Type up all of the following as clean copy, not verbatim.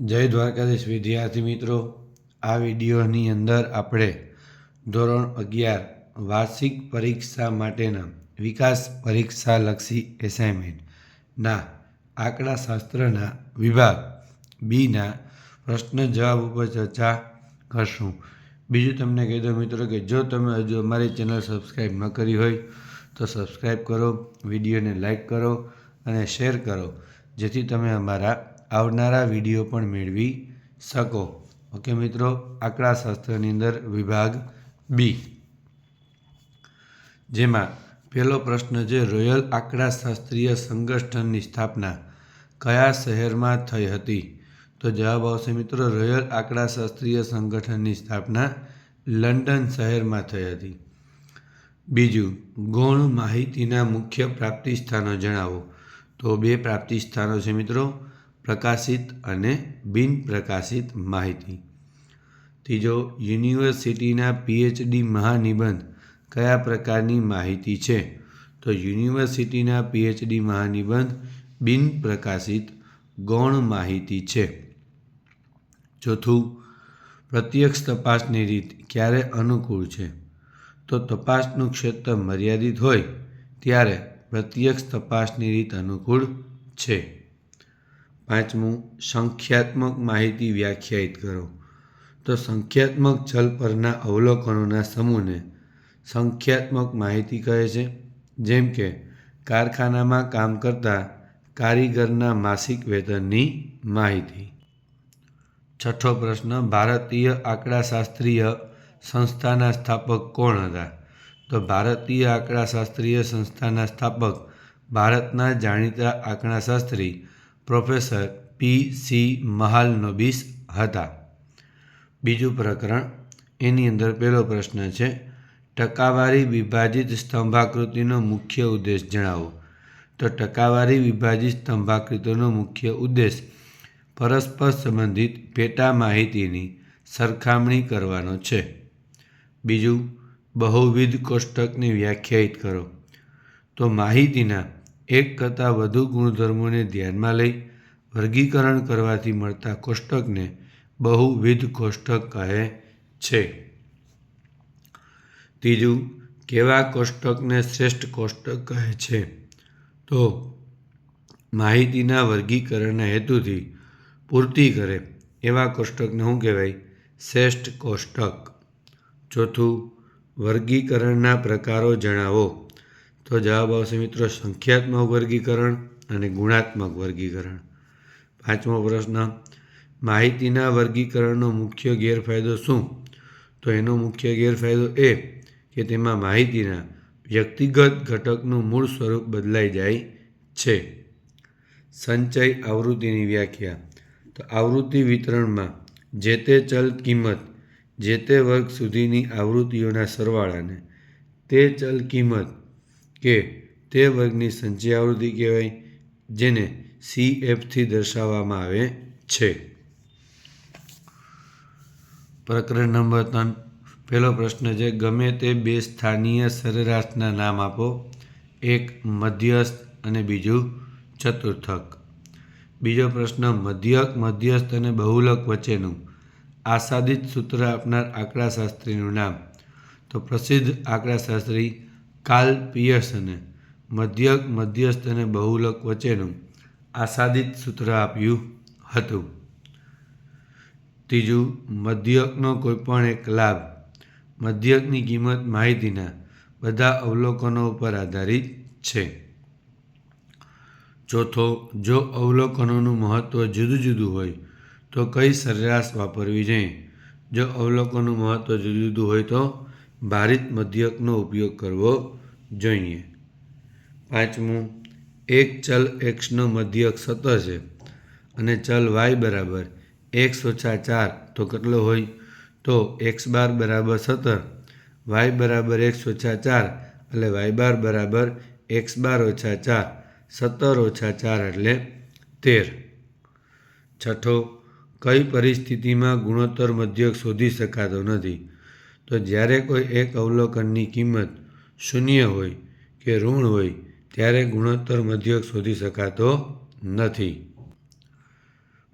જય દ્વારકાધીશ વિદ્યાર્થી મિત્રો, આ વિડીયોની અંદર આપણે ધોરણ 11 વાર્ષિક પરીક્ષા માટેના વિકાસ પરીક્ષાલક્ષી એસાઇનમેન્ટના આંકડાશાસ્ત્રના વિભાગ બીના પ્રશ્ન જવાબ ઉપર ચર્ચા કરશું. બીજું તમને કહી દઉં મિત્રો કે જો તમે હજુ અમારી ચેનલ સબસ્ક્રાઈબ ન કરી હોય તો સબસ્ક્રાઈબ કરો, વિડીયોને લાઈક કરો અને શેર કરો, જેથી તમે અમારા આવનારા વિડીયો પણ મેળવી શકો. ઓકે મિત્રો, આંકડાશાસ્ત્રની અંદર વિભાગ બી, જેમાં પહેલો પ્રશ્ન છે, રોયલ આંકડાશાસ્ત્રીય સંગઠનની સ્થાપના કયા શહેરમાં થઈ હતી? તો જવાબ આવશે મિત્રો, રોયલ આંકડાશાસ્ત્રીય સંગઠનની સ્થાપના લંડન શહેરમાં થઈ હતી. બીજું, ગૌણ માહિતીના મુખ્ય પ્રાપ્તિ સ્થાનો જણાવો. તો બે પ્રાપ્તિ સ્થાનો છે મિત્રો, પ્રકાશિત અને બિન પ્રકાશિત માહિતી. ત્રીજો, યુનિવર્સિટીના પીએચડી મહાનિબંધ કયા પ્રકારની માહિતી છે? તો યુનિવર્સિટીના પીએચડી મહાનિબંધ બિન પ્રકાશિત ગૌણ માહિતી છે. ચોથું, પ્રત્યક્ષ તપાસની રીત ક્યારે અનુકૂળ છે? તો તપાસનું ક્ષેત્ર મર્યાદિત હોય ત્યારે પ્રત્યક્ષ તપાસની રીત અનુકૂળ છે. પાંચમું, સંખ્યાત્મક માહિતી વ્યાખ્યાયિત કરો. તો સંખ્યાત્મક ચલ પરના અવલોકનોના સમૂહને સંખ્યાત્મક માહિતી કહે છે, જેમ કે કારખાનામાં કામ કરતા કારીગરના માસિક વેતનની માહિતી. છઠ્ઠો પ્રશ્ન, ભારતીય આંકડાશાસ્ત્રીય સંસ્થાના સ્થાપક કોણ હતા? તો ભારતીય આંકડાશાસ્ત્રીય સંસ્થાના સ્થાપક ભારતના જાણીતા આંકડાશાસ્ત્રી પ્રોફેસર પી.સી. મહાલનોબિસ હતા. બીજું પ્રકરણ, એની અંદર પહેલો પ્રશ્ન છે, ટકાવારી વિભાજિત સ્તંભાકૃતિનો મુખ્ય ઉદ્દેશ જણાવો. તો ટકાવારી વિભાજિત સ્તંભાકૃતિનો મુખ્ય ઉદ્દેશ પરસ્પર સંબંધિત પેટા માહિતીની સરખામણી કરવાનો છે. બીજું, બહુવિધ કોષ્ટકને વ્યાખ્યાયિત કરો. તો માહિતીના એક કરતાં વધુ ગુણધર્મોને ધ્યાનમાં લઈ વર્ગીકરણ કરવાથી મળતા કોષ્ટકને બહુવિધ કોષ્ટક કહે છે. ત્રીજું, કેવા કોષ્ટકને શ્રેષ્ઠ કોષ્ટક કહે છે? તો માહિતીના વર્ગીકરણના હેતુથી પૂર્તિ કરે એવા કોષ્ટકને શું કહેવાય? શ્રેષ્ઠ કોષ્ટક. ચોથું, વર્ગીકરણના પ્રકારો જણાવો. તો જવાબ આવશે મિત્રો, સંખ્યાત્મક વર્ગીકરણ અને ગુણાત્મક વર્ગીકરણ. પાંચમો પ્રશ્ન, માહિતીના વર્ગીકરણનો મુખ્ય ગેરફાયદો શું? તો એનો મુખ્ય ગેરફાયદો એ કે તેમાં માહિતીના વ્યક્તિગત ઘટકનું મૂળ સ્વરૂપ બદલાઈ જાય છે. સંચય આવૃત્તિની વ્યાખ્યા. તો આવૃત્તિ વિતરણમાં જે તે ચલ કિંમત જે તે વર્ગ સુધીની આવૃત્તિઓના સરવાળાને તે ચલ કિંમત કે તે વર્ગની સંચય આવૃત્તિ કહેવાય, જેને CFથી દર્શાવવામાં આવે છે. પ્રકરણ નંબર 3, પહેલો પ્રશ્ન છે, ગમે તે બે સ્થાનીય સરેરાશના નામ આપો. એક મધ્યસ્થ અને બીજું ચતુર્થક. બીજો પ્રશ્ન, મધ્યક, મધ્યસ્થ અને બહુલક વચ્ચેનું આસાદિત સૂત્ર આપનાર આંકડાશાસ્ત્રીનું નામ. તો પ્રસિદ્ધ આંકડાશાસ્ત્રી કાર્લ પિયર્સને મધ્યક, મધ્યસ્થ અને બહુલક વચ્ચેનું આસાદિત સૂત્ર આપ્યું હતું. ત્રીજું, મધ્યકનો કોઈપણ એક લાભ. મધ્યકની કિંમત માહિતીના બધા અવલોકનો ઉપર આધારિત છે. ચોથો, જો અવલોકનોનું મહત્વ જુદું જુદું હોય તો કઈ સરેરાશ વાપરવી જોઈએ? જો અવલોકનનું મહત્વ જુદું જુદું હોય તો ભારિત મધ્યકનો ઉપયોગ કરવો જોઈએ. પાંચમું, એક ચલ xનો મધ્યક 17 છે અને ચલ y બરાબર x ઓછા 4 તો કેટલો હોય? તો x બાર બરાબર 17, y બરાબર x ઓછા 4 એટલે y બાર બરાબર x બાર ઓછા 4, 17 ઓછા 4 એટલે 13. છઠ્ઠો, કઈ પરિસ્થિતિમાં ગુણોત્તર મધ્યક શોધી શકાતો નથી? તો જ્યારે કોઈ એક અવલોકનની કિંમત શૂન્ય હોય કે ઋણ હોય ત્યારે ગુણોત્તર મધ્યક શોધી શકાતો નથી.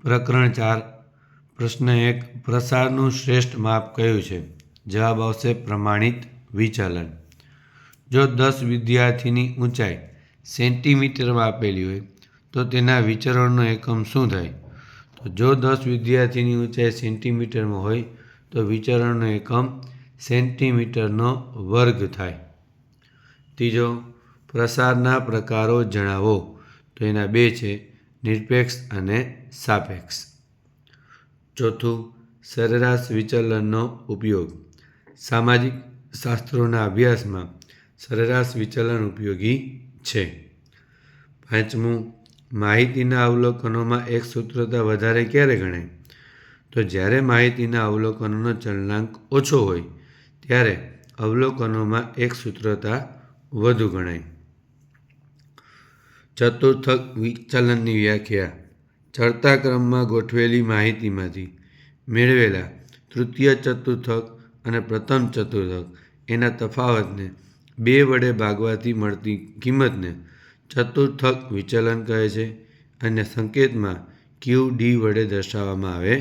પ્રકરણ 4, પ્રશ્ન 1, પ્રસારનું શ્રેષ્ઠ માપ કયું છે? જવાબ આવશે પ્રમાણિત વિચલન. જો 10 વિદ્યાર્થીની ઊંચાઈ સેન્ટીમીટરમાં આપેલી હોય તો તેના વિચરણનો એકમ શું થાય? તો જો 10 વિદ્યાર્થીની ઊંચાઈ સેન્ટીમીટરમાં હોય તો વિચરણનો એકમ સેન્ટીમીટરનો વર્ગ થાય. ત્રીજો, પ્રસારના પ્રકારો જણાવો. તો એના 2 છે, નિરપેક્ષ અને સાપેક્ષ. ચોથું, સરેરાશ વિચલનનો ઉપયોગ. સામાજિક શાસ્ત્રોના અભ્યાસમાં સરેરાશ વિચલન ઉપયોગી છે. પાંચમું, માહિતીના અવલોકનોમાં એક સૂત્રતા વધારે ક્યારે ગણાય? તો જ્યારે માહિતીના અવલોકનોનો ચલનાંક ઓછો હોય ત્યારે અવલોકનોમાં એક સૂત્રતા વધુ ગણાય. ચતુર્થક વિચલનની વ્યાખ્યા. ચડતા ક્રમમાં ગોઠવેલી માહિતીમાંથી મેળવેલા તૃતીય ચતુર્થક અને પ્રથમ ચતુર્થક એના તફાવતને 2 વડે ભાગવાથી મળતી કિંમતને ચતુર્થક વિચલન કહે છે અને સંકેતમાં QD વડે દર્શાવવામાં આવે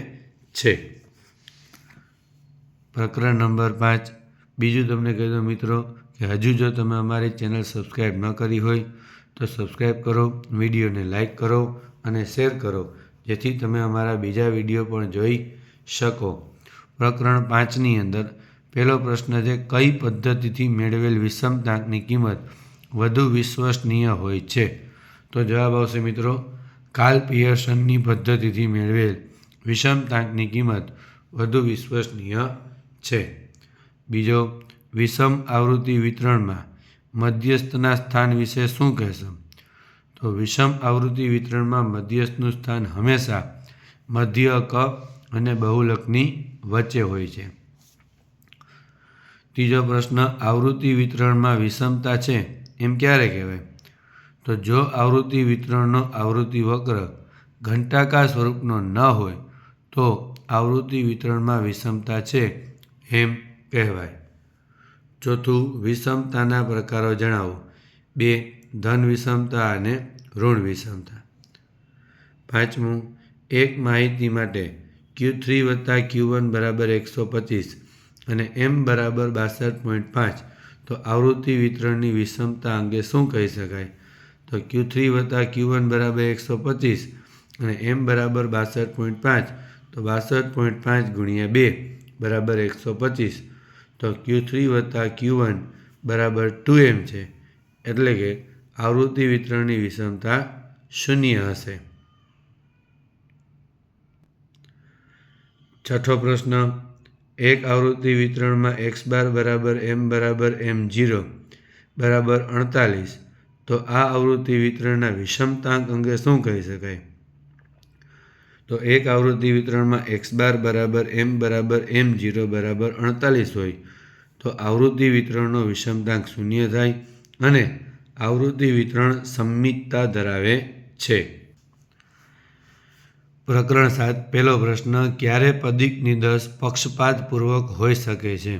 છે. પ્રકરણ નંબર 5. બીજું તમને કહી દો મિત્રો કે હજુ જો તમે અમારી ચેનલ સબસ્ક્રાઈબ ન કરી હોય તો સબસ્ક્રાઈબ કરો, વિડીયોને લાઈક કરો અને શેર કરો જેથી તમે અમારા બીજા વિડીયો પણ જોઈ શકો. પ્રકરણ 5ની અંદર પહેલો પ્રશ્ન છે, કઈ પદ્ધતિથી મેળવેલ વિષમતાંકની કિંમત વધુ વિશ્વસનીય હોય છે? તો જવાબ આવશે મિત્રો કાર્લ પિયર્સનની પદ્ધતિથી મેળવેલ વિષમતાંકની કિંમત વધુ વિશ્વસનીય છે. બીજો, વિષમ આવૃત્તિ વિતરણમાં મધ્યસ્થના સ્થાન વિશે શું કહેશો? તો વિષમ આવૃત્તિ વિતરણમાં મધ્યસ્થનું સ્થાન હંમેશા મધ્યક અને બહુલકની વચ્ચે હોય છે. ત્રીજો પ્રશ્ન, આવૃત્તિ વિતરણમાં વિષમતા છે એમ ક્યારે કહેવાય? તો જો આવૃત્તિ વિતરણનો આવૃત્તિ વક્ર ઘંટાકાર સ્વરૂપનો ન હોય તો આવૃત્તિ વિતરણમાં વિષમતા છે એમ કહેવાય. ચોથું, વિષમતાના પ્રકારો જણાવો. 2, ધન વિષમતા અને ઋણ વિષમતા. પાંચમું, એક માહિતી માટે Q3 + Q1 = 125 અને M = 62.5 તો આવૃત્તિ વિતરણની વિષમતા અંગે શું કહી શકાય? તો Q3 + Q1 = 125 અને M = 62.5 તો 62.5 × 2 = 125 તો Q3 + Q1 = 2M છે એટલે કે આવૃત્તિ વિતરણની વિષમતા 0 હશે. છઠ્ઠો પ્રશ્ન, એક આવૃત્તિ વિતરણમાં x બાર બરાબર m બરાબર m0 બરાબર 48 તો આ આવૃત્તિ વિતરણના વિષમતાંક અંગે શું કહી શકાય? તો એક આવૃત્તિ વિતરણમાં x બાર બરાબર m બરાબર m0 બરાબર 48 હોય તો આવૃત્તિ વિતરણનો વિષમતાંક 0 થાય અને આવૃત્તિ વિતરણ સમમિતતા ધરાવે છે. પ્રકરણ 7. પહેલો પ્રશ્ન, ક્યારે પદિક નિદર્શ પક્ષપાતપૂર્વક હોઈ શકે છે?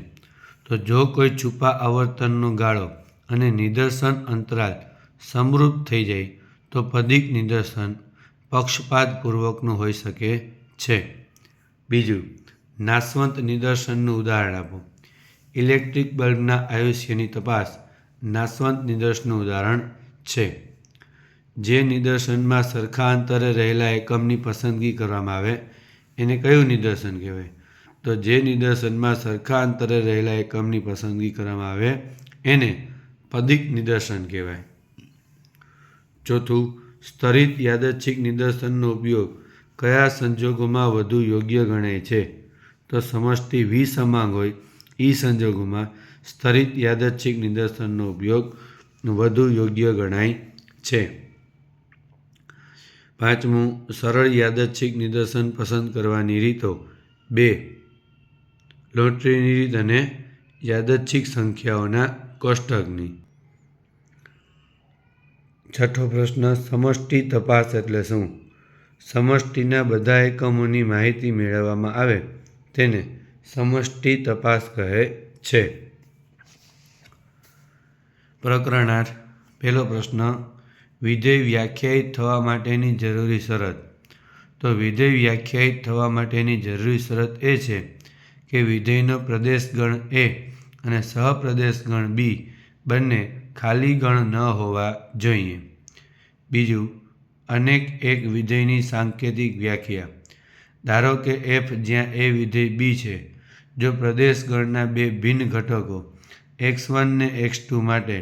તો જો કોઈ છુપા આવર્તનનો ગાળો અને નિદર્શન અંતરાલ સમરૂપ થઈ જાય તો પદિક નિદર્શન પક્ષપાતપૂર્વકનું હોઈ શકે છે. બીજું, નાશવંત નિદર્શનનું ઉદાહરણ આપો. ઇલેક્ટ્રિક બલ્બના આયુષ્યની તપાસ નાશવંત નિદર્શનનું ઉદાહરણ છે. જે નિદર્શનમાં સરખા અંતરે રહેલા એકમની પસંદગી કરવામાં આવે એને કયું નિદર્શન કહેવાય? તો જે નિદર્શનમાં સરખા અંતરે રહેલા એકમની પસંદગી કરવામાં આવે એને પદિક નિદર્શન કહેવાય. ચોથું, સ્તરિત યાદચ્છિક નિદર્શનનો ઉપયોગ કયા સંજોગોમાં વધુ યોગ્ય ગણાય છે? તો સમષ્ટિ વિસમાંગ હોય એ સંજોગોમાં સ્તરિત યાદચ્છિક નિદર્શનનો ઉપયોગ વધુ યોગ્ય ગણાય છે. પાંચમું, સરળ યાદચ્છિક નિદર્શન પસંદ કરવાની રીતો. 2, લોટરીની રીત અને યાદચ્છિક સંખ્યાઓના કોષ્ટકની. છઠ્ઠો પ્રશ્ન, સમષ્ટિ તપાસ એટલે શું? સમષ્ટિના બધા એકમોની માહિતી મેળવવામાં આવે તેને સમષ્ટિ તપાસ કહે છે. પ્રકરણ 8. પહેલો પ્રશ્ન, વિધેય વ્યાખ્યાયિત થવા માટેની જરૂરી શરત. તો વિધેય વ્યાખ્યાયિત થવા માટેની જરૂરી શરત એ છે કે વિધેયનો પ્રદેશ ગણ A અને સહપ્રદેશ ગણ B બંને ખાલી ગણ ન હોવા જોઈએ. બીજું, અનેક એક વિધેયની સાંકેતિક વ્યાખ્યા. ધારો કે f જ્યાં A વિધેય B છે. જો પ્રદેશ ગણના બે ભિન્ન ઘટકો x1 ને x2 માટે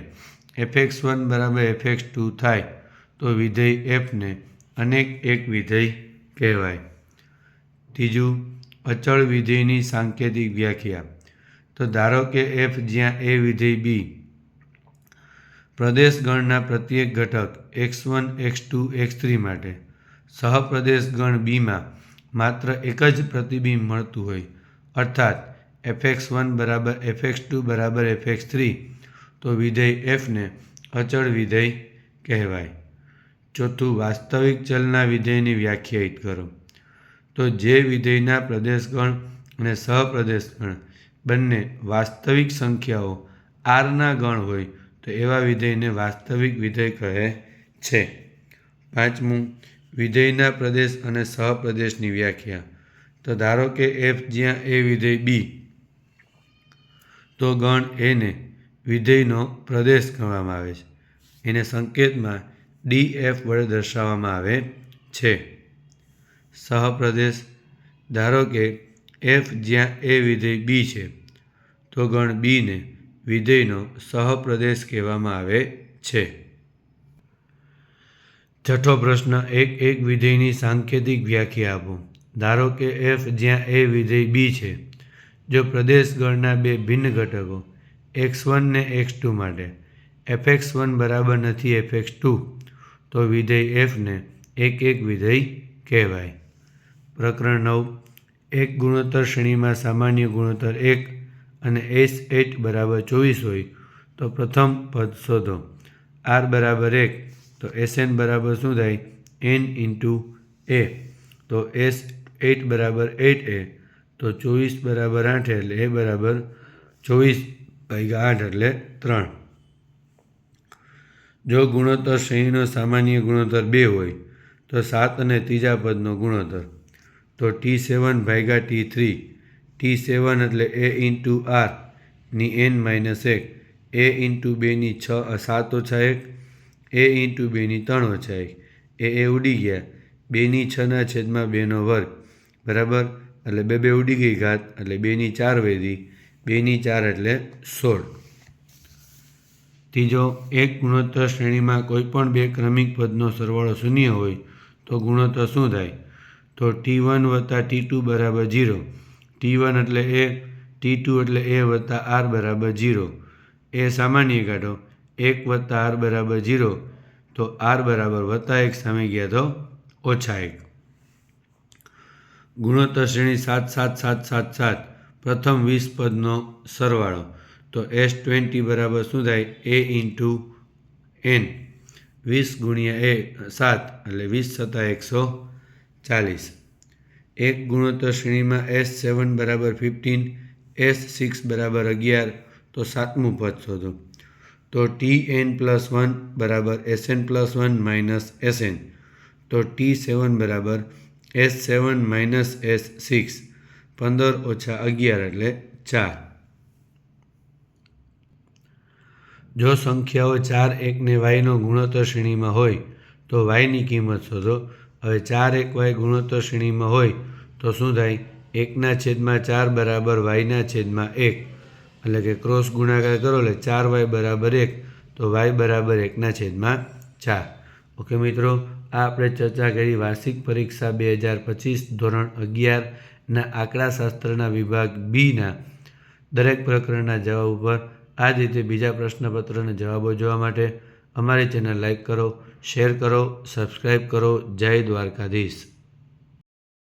fx1 બરાબર fx2 થાય તો વિધેય f ને અનેક એક વિધેય કહેવાય. ત્રીજું, અચળ વિધેયની સાંકેતિક વ્યાખ્યા. તો ધારો કે f જ્યાં A વિધેય B પ્રદેશ ગણના પ્રત્યેક ઘટક x1 x2 x3 માટે સહપ્રદેશ ગણ B માં માત્ર એક જ પ્રતિબિંબ મળતું હોય, અર્થાત fx1 બરાબર fx2 બરાબર fx3, તો વિધેય f ને અચળ વિધેય કહેવાય. ચોથું, વાસ્તવિક ચલના વિધેયને વ્યાખ્યાયિત કરો. તો જે વિધેયના પ્રદેશગણ અને સહપ્રદેશ ગણ બંને વાસ્તવિક સંખ્યાઓ r ના ગણ હોય તો એવા વિધેયને વાસ્તવિક વિધેય કહે છે. પાંચમું, વિધેયના પ્રદેશ અને સહપ્રદેશની વ્યાખ્યા. તો ધારો કે f જ્યાં A વિધેય B તો ગણ A ને વિધેયનો પ્રદેશ ગણવામાં આવે છે. એને સંકેતમાં df વડે દર્શાવવામાં આવે છે. સહપ્રદેશ. ધારો કે f જ્યાં A વિધેય B છે તો ગણ B ને વિધેયનો સહપ્રદેશ કહેવામાં આવે છે. છઠ્ઠો પ્રશ્ન, એક વિધેયની સાંકેતિક વ્યાખ્યા આપો. ધારો કે f જ્યાં A વિધેય B છે. જો પ્રદેશ ગણના બે ભિન્ન ઘટકો x1 ને x2 માટે fx1 બરાબર નથી fx2 તો વિધેય f ને એક વિધેય કહેવાય. પ્રકરણ 9. એક ગુણોત્તર શ્રેણીમાં સામાન્ય ગુણોત્તર 1 અને S8 બરાબર 24 હોય તો પ્રથમ પદ શોધો. r બરાબર 1 તો Sn બરાબર શું થાય? n × a. તો S8 બરાબર 8a તો 24 બરાબર 8 એટલે a બરાબર 24/8 એટલે 3. જો ગુણોત્તર શ્રેણીનો સામાન્ય ગુણોત્તર 2 હોય તો 7 અને ત્રીજા પદનો ગુણોત્તર. તો T7/T3. T7 એટલે a × r ની n - 1, a × 2 ની 7 - 1, a × 2 ની 3 - 1, એ ઉડી ગયા, 2 ની 6/2 બરાબર, એટલે 2 ઉડી ગઈ ઘાત, એટલે 2 ની 4 વધી, 2 ની 4 એટલે 16. ત્રીજો, એક ગુણોત્તર શ્રેણીમાં કોઈ પણ બે ક્રમિક પદનો સરવાળો શૂન્ય હોય તો ગુણોત્તર શું થાય? તો T1 + T2 બરાબર 0. T1 એટલે a, T2 એટલે a + r બરાબર 0. એ સામાન્ય કાઢો, 1 + r બરાબર 0, તો r બરાબર +1 સામે ગયા તો -1. ગુણોત્તર શ્રેણી 7 7 7 7 7 પ્રથમ 20 પદનો સરવાળો. તો S20 બરાબર શું થાય? a × n. 20 × a 7 એટલે 20 × 7 140. એક ગુણોત્તર શ્રેણીમાં S7 બરાબર 15, S6 બરાબર 11, તો સાતમું પદ શોધો. તો Tn+1 બરાબર Sn+1 - Sn. તો T7 બરાબર S7 - S6, 15 - 11 એટલે 4. જો સંખ્યાઓ 4 1 ને y નો ગુણોત્તર શ્રેણીમાં હોય તો y ની કિંમત શોધો. હવે 4 1 y ગુણોત્તર શ્રેણીમાં હોય તો શું થાય? 1/4 બરાબર y/1, એટલે કે ક્રોસ ગુણાકાર કરો એટલે 4y બરાબર 1, તો y બરાબર 1/4. ઓકે મિત્રો, આ આપણે ચર્ચા કરી વાર્ષિક પરીક્ષા 2025 ધોરણ 11ના આંકડાશાસ્ત્રના વિભાગ બીના દરેક પ્રકરણના જવાબ ઉપર. આ જ રીતે બીજા પ્રશ્નપત્રના જવાબો જોવા માટે અમારી ચેનલ લાઈક કરો, શેર કરો, સબસ્ક્રાઈબ કરો. જય દ્વારકાધીશ.